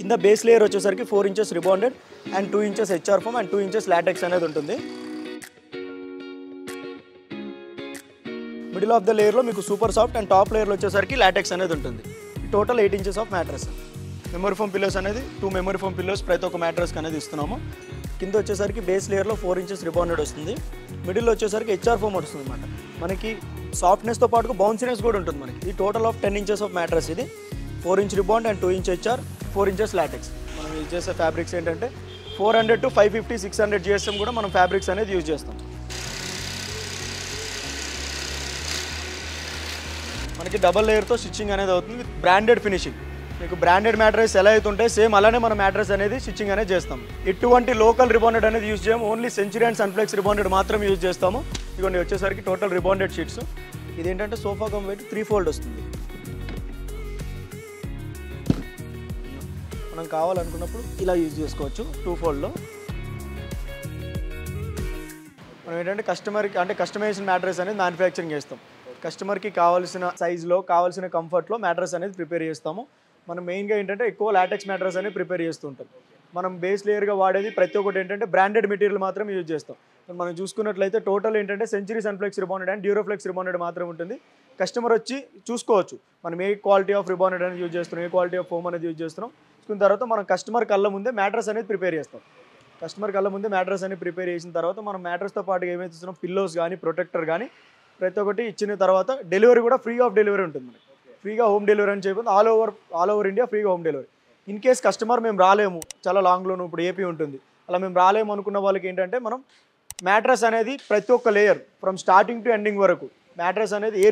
కింద base layer వచ్చేసరికి 4 inches rebonded and 2 inches HR foam and 2 inches LaTeX అనేది ఉంటుంది. మిడిల్ ఆఫ్ ద లేయర్లో మీకు సూపర్ సాఫ్ట్ అండ్ టాప్ లేయర్లో వచ్చేసరికి లాటెక్స్ అనేది ఉంటుంది. Total 8 inches of mattress. Memory foam pillows అనేది 2 మెమరీ ఫోమ్ పిల్లోస్ ప్రతి ఒక్క మ్యాట్రెస్కి అనేది ఇస్తున్నాము. కింద వచ్చేసరికి బేస్ లేయర్లో 4 ఇంచెస్ రిబాండెడ్ వస్తుంది. మిడిల్లో వచ్చేసరికి హెచ్ఆర్ ఫోమ్ వస్తుంది అనమాట. మనకి సాఫ్ట్నెస్తో పాటు బౌన్సీనెస్ కూడా ఉంటుంది మనకి. ఈ total of 10 inches of mattress ఇది. 4 inch రిబాండ్ and 2 inch HR, 4 inches LaTeX. మనం యూజ్ చేసే ఫ్యాబ్రిక్స్ ఏంటంటే 400 to 550, 600 GSM కూడా మనం ఫ్యాబ్రిక్స్ అనేది యూజ్ చేస్తాం. మనకి డబల్ లేయర్తో స్టిచ్చింగ్ అనేది అవుతుంది విత్ బ్రాండెడ్ ఫినిషింగ్. మీకు బ్రాండెడ్ మ్యాట్రెస్ ఎలా అవుతుంటే సేమ్ అలానే మన మ్యాట్రెస్ అనేది స్టిచ్చింగ్ అనేది చేస్తాం. ఎటువంటి లోకల్ రిబాండెడ్ అనేది యూజ్ చేయము. ఓన్లీ సెంచురీ అండ్ సన్ఫ్లెక్స్ రిబాండెడ్ మాత్రం యూజ్ చేస్తాము. ఇదిగోండి వచ్చేసరికి టోటల్ రిబాండెడ్ షీట్స్. ఇదేంటంటే సోఫా కమ్ వెయిట్ 3 fold వస్తుంది. మనం కావాలనుకున్నప్పుడు ఇలా యూజ్ చేసుకోవచ్చు 2 foldలో. మనం ఏంటంటే కస్టమర్కి అంటే కస్టమైజేషన్ మ్యాట్రెస్ అనేది మ్యానుఫ్యాక్చరింగ్ చేస్తాం. కస్టమర్కి కావాల్సిన సైజులో కావాల్సిన కంఫర్ట్లో మ్యాట్రెస్ అనేది ప్రిపేర్ చేస్తాము. మనం మెయిన్గా ఏంటంటే ఎక్కువ లాటెక్స్ మ్యాట్రెస్ అనేది ప్రిపేర్ చేస్తూ ఉంటాం. మనం బేస్ లేయర్గా వాడేది ప్రతి ఒక్కటి ఏంటంటే బ్రాండెడ్ మెటీరియల్ మాత్రం యూజ్ చేస్తాం. మనం చూసుకున్నట్లయితే టోటల్ ఏంటంటే Century Sunflex rebonded and Duroflex rebonded మాత్రం ఉంటుంది. కస్టమర్ వచ్చి చూసుకోవచ్చు మనం ఏ క్వాలిటీ ఆఫ్ రిబాండెడ్ అనేది యూజ్ చేస్తున్నాం, ఏ క్వాలిటీ ఆఫ్ ఫోమ్ అనేది యూజ్ చేస్తున్నాం. చూసుకున్న తర్వాత మనం కస్టమర్ కళ్ళ ముందే మ్యాట్రెస్ అనేది ప్రిపేర్ చేస్తాం. కస్టమర్ కళ్ళ ముందే మ్యాట్రెస్ అనేది ప్రిపేర్ చేసిన తర్వాత మనం మ్యాట్రెస్తో పాటు ఏమైతే ఇస్తున్నాం పిల్లోస్ కానీ ప్రొటెక్టర్ కానీ ప్రతి ఒక్కటి ఇచ్చిన తర్వాత డెలివరీ కూడా ఫ్రీ ఆఫ్ డెలివరీ ఉంటుంది. మనకి ఫ్రీగా హోమ్ డెలివరీ అని చెప్పి ఆల్ ఓవర్ ఇండియా ఫ్రీగా home delivery. In case customer మేము రాలేము, చాలా లాంగ్లోను ఇప్పుడు ఏపీ ఉంటుంది, అలా మేము రాలేము అనుకున్న వాళ్ళకి ఏంటంటే మనం మ్యాట్రెస్ అనేది ప్రతి ఒక్క layer from starting to ending వరకు మ్యాట్రెస్ అనేది ఏ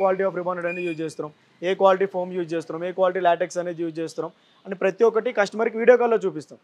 క్వాలిటీ ఆఫ్ రిబాండెడ్ అనేది యూజ్ చేస్తున్నాం, ఏ క్వాలిటీ ఫోమ్ యూజ్ చేస్తున్నాం, ఏ క్వాలిటీ లాటెక్స్ అనేది యూజ్ చేస్తున్నాం అని ప్రతి ఒక్కటి కస్టమర్కి వీడియో కాల్లో చూపిస్తాం.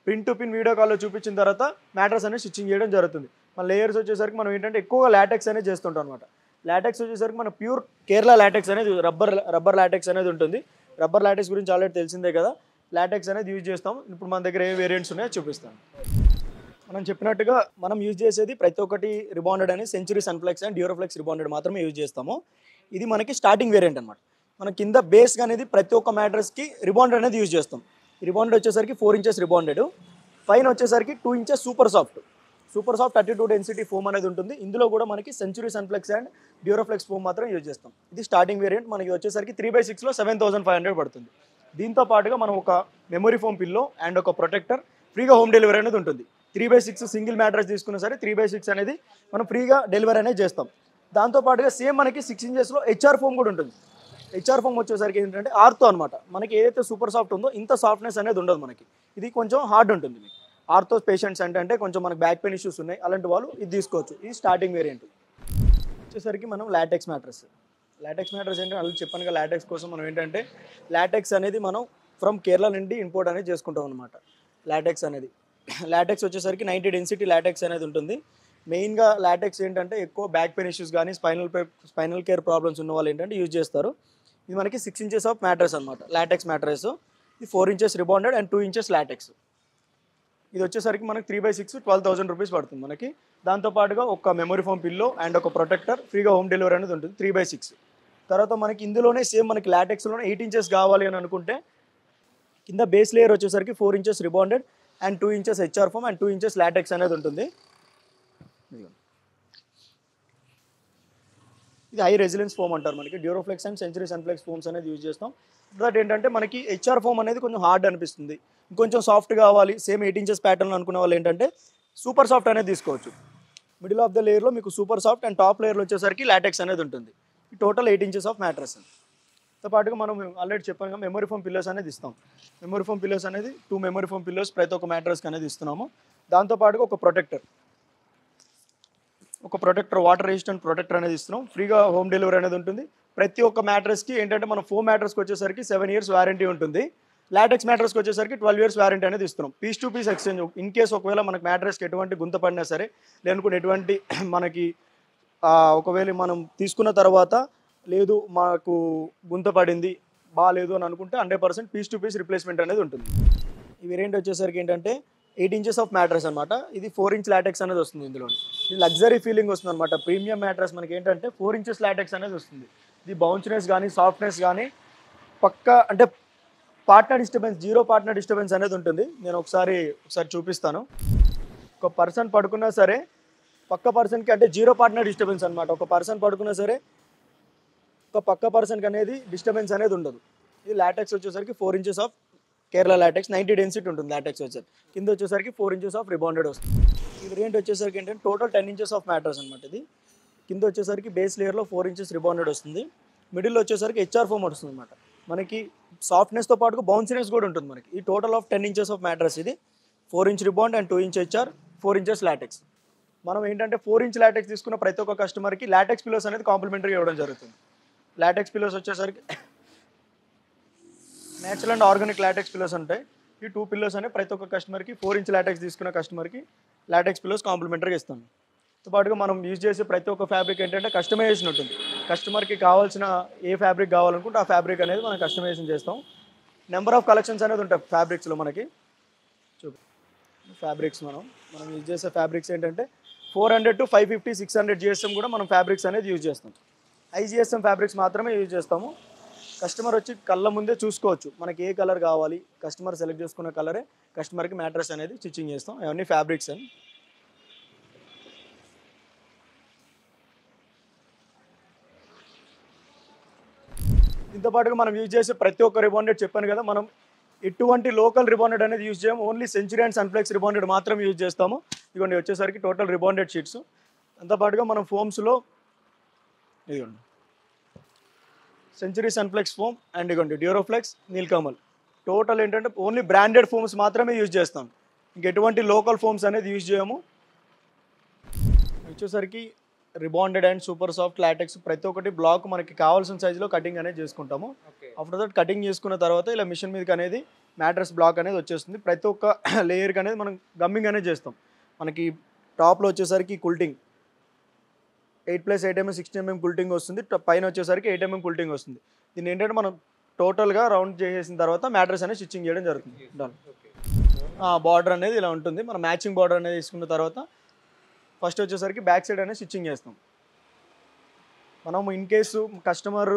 పిన్ టు పిన్ వీడియో కాల్లో చూపించిన తర్వాత మ్యాట్రెస్ అనేది స్టిచ్చింగ్ చేయడం జరుగుతుంది. మన లేయర్స్ వచ్చేసరికి మనం ఏంటంటే ఎక్కువగా లాటెక్స్ అనేది చేస్తుంటాం అనమాట. లాటెక్స్ వచ్చేసరికి మన ప్యూర్ కేరళ లాటెక్స్ అనేది రబ్బర్ లాటెక్స్ అనేది ఉంటుంది. రబ్బర్ లాటెక్స్ గురించి ఆల్రెడీ తెలిసిందే కదా. లాటెక్స్ అనేది యూజ్ చేస్తాం. ఇప్పుడు మన దగ్గర ఏ వేరియంట్స్ ఉన్నాయో చూపిస్తాం. మనం చెప్పినట్టుగా మనం యూజ్ చేసేది ప్రతి ఒక్కటి రిబాండెడ్ అని సెంచురీ సన్ఫ్లెక్స్ అండ్ డ్యూరోఫ్లెక్స్ రిబాండెడ్ మాత్రమే యూజ్ చేస్తాము. ఇది మనకి స్టార్టింగ్ వేరియంట్ అనమాట. మన కింద బేస్ అనేది ప్రతి ఒక్క మ్యాట్రెస్కి రిబాండెడ్ అనేది యూజ్ చేస్తాం. రిబాండెడ్ వచ్చేసరికి 4 ఇంచెస్ రిబాండెడ్, పైన వచ్చేసరికి 2 inches super soft 32 density foam అనేది ఉంటుంది. ఇందులో కూడా మనకి సెంచురీ సన్ఫ్లెక్స్ అండ్ డ్యూరోఫ్లెక్స్ ఫోమ్ మాత్రం యూజ్ చేస్తాం. ఇది స్టార్టింగ్ వేరియంట్. మనకి వచ్చేసరికి 3/6లో 7,500 పడుతుంది. దీంతో పాటుగా మనం ఒక మెమరీ ఫోమ్ పిల్లో అండ్ ఒక ప్రొటెక్టర్ ఫ్రీగా హోమ్ డెలివరీ అనేది ఉంటుంది. 3/6 సింగిల్ మ్యాట్రెస్ తీసుకున్నా సరే 3/6 అనేది మనం ఫ్రీగా డెలివరీ అనేది చేస్తాం. దాంతోపాటుగా సేమ్ మనకి 6 ఇంచెస్లో హెచ్ఆర్ ఫోమ్ కూడా ఉంటుంది. హెచ్ఆర్ ఫోమ్ వచ్చేసరికి ఏంటంటే ఆర్తో అనమాట. మనకి ఏదైతే సూపర్ సాఫ్ట్ ఉందో ఇంత సాఫ్ట్నెస్ అనేది ఉండదు మనకి. ఇది కొంచెం హార్డ్ ఉంటుంది. ఆర్థో పేషెంట్స్ అంటే కొంచెం మనకు బ్యాక్ పెయిన్ ఇష్యూస్ ఉన్నాయి, అలాంటి వాళ్ళు ఇది తీసుకోవచ్చు. ఇది స్టార్టింగ్ వేరియంట్. వచ్చేసరికి మనం లాటెక్స్ మ్యాట్రెస్ ఏంటంటే వాళ్ళు చెప్పాను కదా, లాటెక్స్ కోసం మనం ఏంటంటే లాటెక్స్ అనేది మనం ఫ్రమ్ కేరళ నుండి ఇంపోర్ట్ అనేది చేసుకుంటాం అనమాట. లాటెక్స్ వచ్చేసరికి 90 డెన్సిటీ లాటెక్స్ అనేది ఉంటుంది. మెయిన్గా లాటెక్స్ ఏంటంటే ఎక్కువ బ్యాక్ పెయిన్ ఇష్యూస్ కానీ స్పైనల్ కేర్ ప్రాబ్లమ్స్ ఉన్న వాళ్ళు ఏంటంటే యూజ్ చేస్తారు. ఇది మనకి 6 ఇంచెస్ ఆఫ్ మ్యాట్రెస్ అనమాట. లాటెక్స్ మ్యాట్రెస్ ఇది 4 inches rebonded and 2 inches LaTeX. ఇది వచ్చేసరికి మనకి 3/6 12,000 రూపీస్ పడుతుంది మనకి. దాంతోపాటుగా ఒక మెమరీ ఫోమ్ పిల్లో అండ్ ఒక ప్రొటెక్టర్ ఫ్రీగా హోమ్ డెలివరీ అనేది ఉంటుంది 3/6. తర్వాత మనకి ఇందులోనే సేమ్ మనకి లాటెక్స్లోనే 8 ఇంచెస్ కావాలి అని అనుకుంటే కింద బేస్ లేయర్ వచ్చేసరికి 4 inches rebonded and 2 inches HR foam and 2 inches LaTeX అనేది ఉంటుంది. ఇది హై రెసిలెన్స్ ఫోమ్ అంటారు. మనకి డ్యూరోఫ్లెక్స్ అండ్ సెంచురీ సన్ఫ్లెక్స్ ఫోమ్స్ అనేది యూజ్ చేస్తాం. దట్ ఏంటంటే మనకి హెచ్ఆర్ ఫోమ్ అనేది కొంచెం హార్డ్ అనిపిస్తుంది, ఇంకొంచెం సాఫ్ట్ కావాలి సేమ్ 8 ఇంచెస్ ప్యాటర్న్ అనుకునే వాళ్ళు ఏంటంటే సూపర్ సాఫ్ట్ అనేది తీసుకోవచ్చు. మిడిల్ ఆఫ్ ద లేయర్లో మీకు సూపర్ సాఫ్ట్ అండ్ టాప్ లేయర్లో వచ్చేసరికి లాటెక్స్ అనేది ఉంటుంది. Total 8 inches of mattress. తో పాటుగా మనం ఆల్రెడీ చెప్పాము మెమరీ ఫోమ్ పిల్లోస్ అనేది ఇస్తాం. మెమరీ ఫోమ్ పిల్లోస్ అనేది 2 మెమరీ ఫోమ్ పిల్లోస్ ప్రతి ఒక్క మ్యాట్రెస్కి అనేది ఇస్తున్నాము. దాంతోపాటుగా ఒక ప్రొటెక్టర్ వాటర్ రెసిస్టెంట్ ప్రొటెక్టర్ అనేది ఇస్తున్నాం. ఫ్రీగా హోమ్ డెలివరీ అనేది ఉంటుంది. ప్రతి ఒక్క మ్యాట్రెస్కి ఏంటంటే మన ఫోమ్ మ్యాట్రెస్కి వచ్చేసరికి 7 years వారంటీ ఉంటుంది. లాటెక్స్ మ్యాట్రెస్కి వచ్చేసరికి 12 years వారంటీ అనేది ఇస్తున్నాం. Piece to piece exchange. In case ఒకవేళ మనకి మ్యాట్రెస్కి ఎటువంటి గుంత పడినా సరే లేనుకుని ఎటువంటి మనకి ఒకవేళ మనం తీసుకున్న తర్వాత లేదు మాకు గుంత పడింది బాగాలేదు అని అనుకుంటే 100% పీస్ టు పీస్ రిప్లేస్మెంట్ అనేది ఉంటుంది. ఈ వేరియంట్ వచ్చేసరికి ఏంటంటే 8 ఇంచెస్ ఆఫ్ మ్యాట్రెస్ అనమాట. ఇది 4 ఇంచ్ లాటెక్స్ అనేది వస్తుంది. ఇందులో ఇది లగ్జరీ ఫీలింగ్ వస్తుంది అనమాట. ప్రీమియం మ్యాట్రెస్ మనకి ఏంటంటే 4 ఇంచెస్ లాటెక్స్ అనేది వస్తుంది. ఇది బౌన్స్నెస్ కానీ సాఫ్ట్నెస్ కానీ పక్కా అంటే partner disturbance, zero partner disturbance అనేది ఉంటుంది. నేను ఒకసారి చూపిస్తాను. ఒక పర్సన్ పడుకున్నా సరే పక్క పర్సన్కి అంటే జీరో పార్ట్నర్ డిస్టర్బెన్స్ అనమాట. ఒక పర్సన్ పడుకున్నా సరే ఒక పక్క పర్సన్కి అనేది డిస్టర్బెన్స్ అనేది ఉండదు. ఇది లాటెక్స్ వచ్చేసరికి 4 inches of Kerala LaTeX 90 density ఉంటుంది. లాటెక్స్ వచ్చేసరికి కింద వచ్చేసరికి 4 ఇంచెస్ ఆఫ్ రిబాండెడ్ వస్తుంది. ఈ వేరియంట్ వచ్చేసరికి ఏంటంటే టోటల్ 10 ఇంచెస్ ఆఫ్ మ్యాట్రస్ అనమాట. ఇది కింద వచ్చేసరికి బేస్ లేయర్లో 4 ఇంచెస్ రిబాండెడ్ వస్తుంది. మిడిల్లో వచ్చేసరికి హెచ్ఆర్ ఫోమ్ వస్తుంది అనమాట. మనకి సాఫ్ట్నెస్తో పాటుగా బౌన్సీనెస్ కూడా ఉంటుంది మనకి. ఈ total of 10 inches of mattress ఇది 4 inch రిబాండ్ and 2 inch HR 4 inches LaTeX. మనం ఏంటంటే 4 ఇంచ్ లాటెక్స్ తీసుకున్న ప్రతి ఒక్క కస్టమర్కి లాటెక్స్ పిలోస్ అనేది కాంప్లిమెంటరీ ఇవ్వడం జరుగుతుంది. లాటెక్స్ పిలోస్ వచ్చేసరికి natural and organic LaTeX pillows ఉంటాయి. ఈ 2 పిల్లోస్ అనేవి ప్రతి ఒక్క కస్టమర్కి 4 ఇంచ్ లాటెక్స్ తీసుకున్న కస్టమర్కి లాటెక్స్ పిల్లోస్ కాంప్లిమెంటరీగా ఇస్తాం. తో పాటుగా మనం యూజ్ చేసే ప్రతి ఒక్క ఫ్యాబ్రిక్ ఏంటంటే కస్టమైజేషన్ ఉంటుంది. కస్టమర్కి కావాల్సిన ఏ ఫ్యాబ్రిక్ కావాలనుకుంటే ఆ ఫ్యాబ్రిక్ అనేది మనం కస్టమైజేషన్ చేస్తాం. నెంబర్ ఆఫ్ కలెక్షన్స్ అనేది ఉంటాయి ఫ్యాబ్రిక్స్లో మనకి. ఫ్యాబ్రిక్స్ మనం యూజ్ చేసే ఫ్యాబ్రిక్స్ ఏంటంటే 400 to 550 600 GSM కూడా మనం ఫ్యాబ్రిక్స్ అనేది యూజ్ చేస్తాం. IGSM ఫ్యాబ్రిక్స్ మాత్రమే యూజ్ చేస్తాము. కస్టమర్ వచ్చి కళ్ళ ముందే చూసుకోవచ్చు మనకి ఏ కలర్ కావాలి. కస్టమర్ సెలెక్ట్ చేసుకున్న కలరే కస్టమర్కి మ్యాట్రస్ అనేది స్టిచ్చింగ్ చేస్తాం. అవన్నీ ఫ్యాబ్రిక్స్ అని. దీంతో పాటుగా మనం యూజ్ చేసే ప్రతి ఒక్క రిబాండెడ్ చెప్పాను కదా, మనం ఎటువంటి లోకల్ రిబాండెడ్ అనేది యూజ్ చేయము. ఓన్లీ సెంచురీ అండ్ సన్ఫ్లెక్స్ రిబాండెడ్ మాత్రం యూజ్ చేస్తాము. ఇదిగోండి వచ్చేసరికి టోటల్ రిబాండెడ్ షీట్స్. దాంతోపాటుగా మనం ఫోమ్స్లో ఇదిగోండి సెంచురీ సన్ఫ్లెక్స్ ఫోమ్ అండ్ ఇదిగోండి డ్యూరోఫ్లెక్స్ నీల్కమల్. టోటల్ ఏంటంటే ఓన్లీ బ్రాండెడ్ ఫోమ్స్ మాత్రమే యూజ్ చేస్తాం. ఇంకెటువంటి లోకల్ ఫోమ్స్ అనేది యూజ్ చేయము. వచ్చేసరికి rebonded and super soft LaTeX ప్రతి ఒక్కటి బ్లాక్ మనకి కావాల్సిన సైజులో కటింగ్ అనేది చేసుకుంటాము. ఆఫ్టర్ దట్ కటింగ్ చేసుకున్న తర్వాత ఇలా మిషన్ మీదకి అనేది మ్యాట్రస్ బ్లాక్ అనేది వచ్చేస్తుంది. ప్రతి ఒక్క లేయర్కి అనేది మనం గమ్మింగ్ అనేది చేస్తాం. మనకి టాప్లో వచ్చేసరికి కుల్టింగ్ 8+8 mm 16 mm కుల్టింగ్ వస్తుంది. పైన వచ్చేసరికి 8 mm కుల్టింగ్ వస్తుంది. దీన్ని ఏంటంటే మనం టోటల్గా రౌండ్ చేసేసిన తర్వాత మ్యాట్రస్ అనేది స్టిచ్చింగ్ చేయడం జరుగుతుంది. డన్. బార్డర్ అనేది ఇలా ఉంటుంది. మనం మ్యాచింగ్ బార్డర్ అనేది తీసుకున్న తర్వాత ఫస్ట్ వచ్చేసరికి బ్యాక్ సైడ్ అనేది స్టిచ్చింగ్ చేస్తాం. మనం ఇన్ కేసు కస్టమర్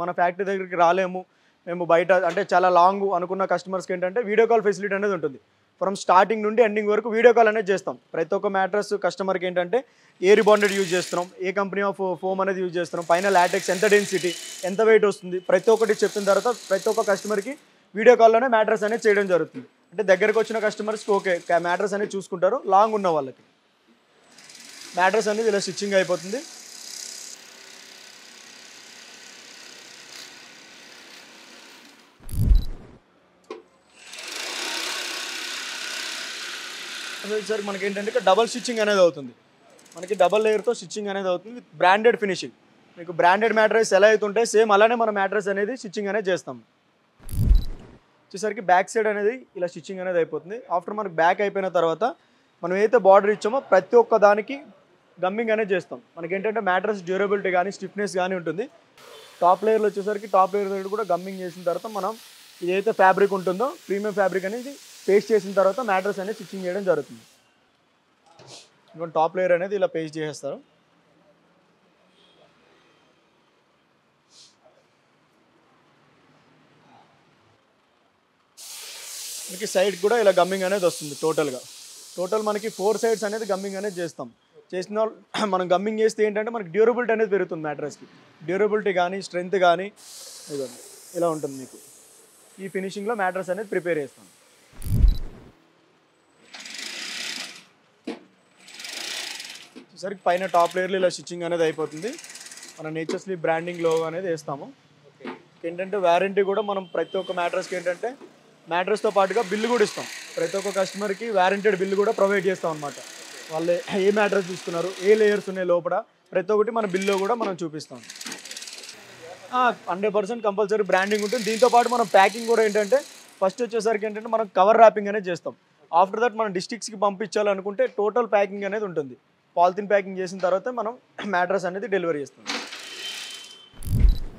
మన ఫ్యాక్టరీ దగ్గరికి రాలేము, మేము బయట అంటే చాలా లాంగ్ అనుకున్న కస్టమర్స్కి ఏంటంటే వీడియో కాల్ ఫెసిలిటీ అనేది ఉంటుంది. ఫ్రమ్ స్టార్టింగ్ నుండి ఎండింగ్ వరకు వీడియో కాల్ అనేది చేస్తాం. ప్రతి ఒక్క మ్యాట్రస్ కస్టమర్కి ఏంటంటే ఏ రిబాండెడ్ యూజ్ చేస్తున్నాం, ఏ కంపెనీ ఆఫ్ ఫోమ్ అనేది యూజ్ చేస్తున్నాం, పైన లాటెక్స్ ఎంత డెన్సిటీ, ఎంత వెయిట్ వస్తుంది, ప్రతి ఒక్కటి చెప్పిన తర్వాత ప్రతి ఒక్క కస్టమర్కి వీడియో కాల్లోనే మ్యాట్రస్ అనేది చేయడం జరుగుతుంది. అంటే దగ్గరకు వచ్చిన కస్టమర్స్కి ఓకే మ్యాట్రస్ అనేది చూసుకుంటారు. లాంగ్ ఉన్న వాళ్ళకి మ్యాట్రస్ అనేది ఇలా స్టిచ్చింగ్ అయిపోతుంది. సార్ మనకి ఏంటంటే డబల్ స్టిచ్చింగ్ అనేది అవుతుంది. మనకి డబల్ లేయర్తో స్టిచ్చింగ్ అనేది అవుతుంది విత్ బ్రాండెడ్ ఫినిషింగ్. మీకు బ్రాండెడ్ మ్యాట్రస్ ఎలా అవుతుంటే సేమ్ అలానే మన మ్యాట్రస్ అనేది స్టిచ్చింగ్ అనేది చేస్తాం. వచ్చేసరికి బ్యాక్ సైడ్ అనేది ఇలా స్టిచ్చింగ్ అనేది అయిపోతుంది. ఆఫ్టర్ మనకి బ్యాక్ అయిపోయిన తర్వాత మనం ఏదైతే బార్డర్ ఇచ్చామో ప్రతి ఒక్క దానికి గమ్మింగ్ అనేది చేస్తాం. మనకి ఏంటంటే మ్యాట్రస్ డ్యూరబిలిటీ కానీ స్టిఫ్నెస్ కానీ ఉంటుంది. టాప్ లేయర్లో వచ్చేసరికి టాప్ లేయర్ దగ్గర కూడా గమ్మింగ్ చేసిన తర్వాత మనం ఏదైతే ఫ్యాబ్రిక్ ఉంటుందో ప్రీమియం ఫ్యాబ్రిక్ అనేది పేస్ట్ చేసిన తర్వాత మ్యాట్రస్ అనేది స్టిచ్చింగ్ చేయడం జరుగుతుంది. ఇంకా టాప్ లేయర్ అనేది ఇలా పేస్ట్ చేసేస్తారు. మనకి సైడ్ కూడా ఇలా గమ్మింగ్ అనేది వస్తుంది. టోటల్ మనకి 4 సైడ్స్ అనేది గమ్మింగ్ అనేది చేస్తాం. చేసిన మనం గమ్మింగ్ చేస్తే ఏంటంటే మనకి డ్యూరబిలిటీ అనేది పెరుగుతుంది. మ్యాట్రస్కి డ్యూరబిలిటీ కానీ స్ట్రెంత్ కానీ ఇదండి ఇలా ఉంటుంది. మీకు ఈ ఫినిషింగ్లో మ్యాట్రస్ అనేది ప్రిపేర్ చేస్తాం. సరికి పైన టాప్ లేయర్లో ఇలా స్టిచ్చింగ్ అనేది అయిపోతుంది. మన నేచర్ స్లీప్ బ్రాండింగ్ లోగో అనేది వేస్తాము. ఏంటంటే వారంటీ కూడా మనం ప్రతి ఒక్క మ్యాట్రస్కి ఏంటంటే మ్యాట్రస్తో పాటుగా బిల్లు కూడా ఇస్తాం. ప్రతి ఒక్క కస్టమర్కి వారంటెడ్ బిల్లు కూడా ప్రొవైడ్ చేస్తాం అనమాట. వాళ్ళు ఏ మ్యాట్రస్ తీసుకున్నారు, ఏ లేయర్స్ ఉన్నాయి లోపల ప్రతి ఒక్కటి మన బిల్లో కూడా మనం చూపిస్తాం. 100% కంపల్సరీ బ్రాండింగ్ ఉంటుంది. దీంతోపాటు మనం ప్యాకింగ్ కూడా ఏంటంటే ఫస్ట్ వచ్చేసరికి ఏంటంటే మనం కవర్ ర్యాపింగ్ అనేది చేస్తాం. ఆఫ్టర్ దట్ మనం డిస్ట్రిక్ట్స్కి పంపించాలనుకుంటే టోటల్ ప్యాకింగ్ అనేది ఉంటుంది. పాలిథిన్ ప్యాకింగ్ చేసిన తర్వాత మనం మ్యాట్రస్ అనేది డెలివరీ చేస్తాం.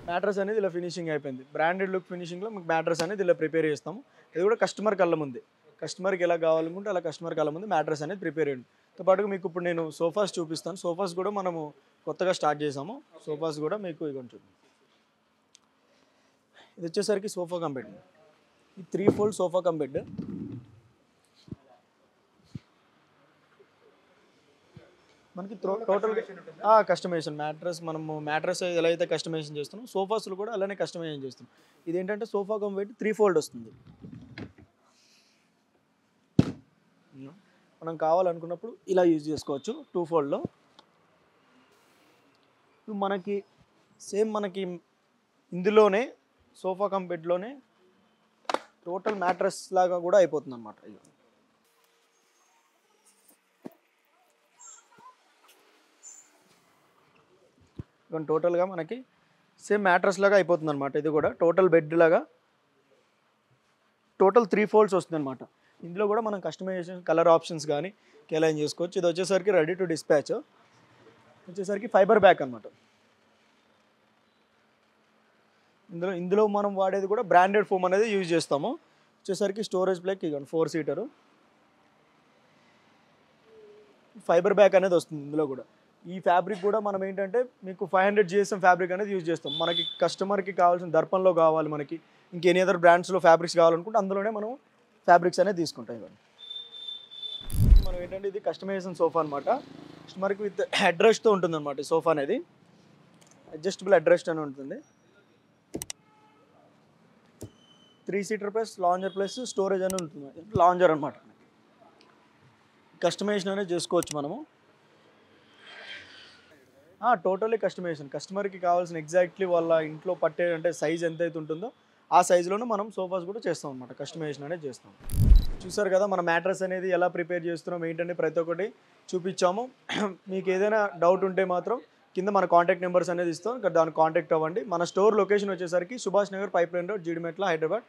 మ్యాట్రస్ అనేది ఇలా ఫినిషింగ్ అయిపోయింది. బ్రాండెడ్ లుక్ ఫినిషింగ్లో మీకు మ్యాట్రస్ అనేది ఇలా ప్రిపేర్ చేస్తాము. ఇది కూడా కస్టమర్ కళ్ళ ముందే, కస్టమర్కి ఎలా కావాలనుకుంటే అలా కస్టమర్ కళ్ళ ముందు మ్యాట్రస్ అనేది ప్రిపేర్ అయ్యింది. పాటుగా మీకు ఇప్పుడు నేను సోఫాస్ చూపిస్తాను. సోఫాస్ కూడా మనము కొత్తగా స్టార్ట్ చేసాము. సోఫాస్ కూడా మీకు ఇవి ఉంటుంది. ఇది వచ్చేసరికి సోఫా కంపెనీ. ఈ 3 ఫోల్డ్ సోఫా కమ్ బెడ్. మనకి టోటల్గా కస్టమైజేషన్ మ్యాట్రస్, మనము మ్యాట్రస్ ఎలా అయితే కస్టమైజేషన్ చేస్తున్నాం సోఫాస్లు కూడా అలానే కస్టమైజేషన్ చేస్తున్నాం. ఇదేంటంటే సోఫా కమ్ బెడ్ 3 ఫోల్డ్ వస్తుంది. మనం కావాలనుకున్నప్పుడు ఇలా యూజ్ చేసుకోవచ్చు 2 ఫోల్డ్లో. ఇప్పుడు మనకి సేమ్ మనకి ఇందులోనే సోఫా కమ్ బెడ్లోనే టోటల్ మ్యాట్రస్ లాగా కూడా అయిపోతుంది అనమాట. ఇవన్నీ టోటల్గా మనకి సేమ్ మ్యాట్రస్ లాగా అయిపోతుంది అనమాట. ఇది కూడా టోటల్ బెడ్ లాగా టోటల్ 3 ఫోల్డ్స్ వస్తుంది అనమాట. ఇందులో కూడా మనం కస్టమైజేషన్ కలర్ ఆప్షన్స్ కానీ కేలైన్ చేసుకోవచ్చు. ఇది వచ్చేసరికి రెడీ టు డిస్పాచ్ వచ్చేసరికి ఫైబర్ బ్యాక్ అనమాట. ఇందులో మనం వాడేది కూడా బ్రాండెడ్ ఫోమ్ అనేది యూజ్ చేస్తాము. వచ్చేసరికి స్టోరేజ్ ప్లేక్ ఇవ్వండి 4 సీటరు ఫైబర్ బ్యాక్ అనేది వస్తుంది. ఇందులో కూడా ఈ ఫ్యాబ్రిక్ కూడా మనం ఏంటంటే మీకు 500 GSM ఫ్యాబ్రిక్ అనేది యూజ్ చేస్తాం. మనకి కస్టమర్కి కావాల్సిన దర్పణలో కావాలి, మనకి ఇంకెనీ అదర్ బ్రాండ్స్లో ఫ్యాబ్రిక్స్ కావాలనుకుంటే అందులోనే మనం ఫ్యాబ్రిక్స్ అనేది తీసుకుంటాం. ఇవన్నీ మనం ఏంటంటే ఇది కస్టమైజేషన్ సోఫా అనమాట. కస్టమర్కి విత్ హెడ్ రెస్ట్తో ఉంటుంది అనమాట. ఈ సోఫా అనేది అడ్జస్టబుల్ హెడ్ రెస్ట్ అని ఉంటుంది. 3 seater plus lounger plus storage అని ఉంటుంది. లాంజర్ అనమాట. కస్టమైజేషన్ అనేది చేసుకోవచ్చు మనము. టోటల్లీ కస్టమైజేషన్ కస్టమర్కి కావాల్సిన ఎగ్జాక్ట్లీ వాళ్ళ ఇంట్లో పట్టే అంటే సైజ్ ఎంతైతే ఉంటుందో ఆ సైజులోనే మనం సోఫాస్ కూడా చేస్తాం అనమాట. కస్టమైజేషన్ అనేది చేస్తాం. చూసారు కదా మన మ్యాట్రస్ అనేది ఎలా ప్రిపేర్ చేస్తున్నాం ఏంటంటే ప్రతి ఒక్కటి చూపించాము. మీకు ఏదైనా డౌట్ ఉంటే మాత్రం కింద మన కాంటాక్ట్ నెంబర్స్ అనేది ఇస్తాం. దాన్ని కాంటాక్ట్ అవ్వండి. మన స్టోర్ లొకేషన్ వచ్చేసరికి Subhash Nagar pipe line road, Jeedimetla, Hyderabad.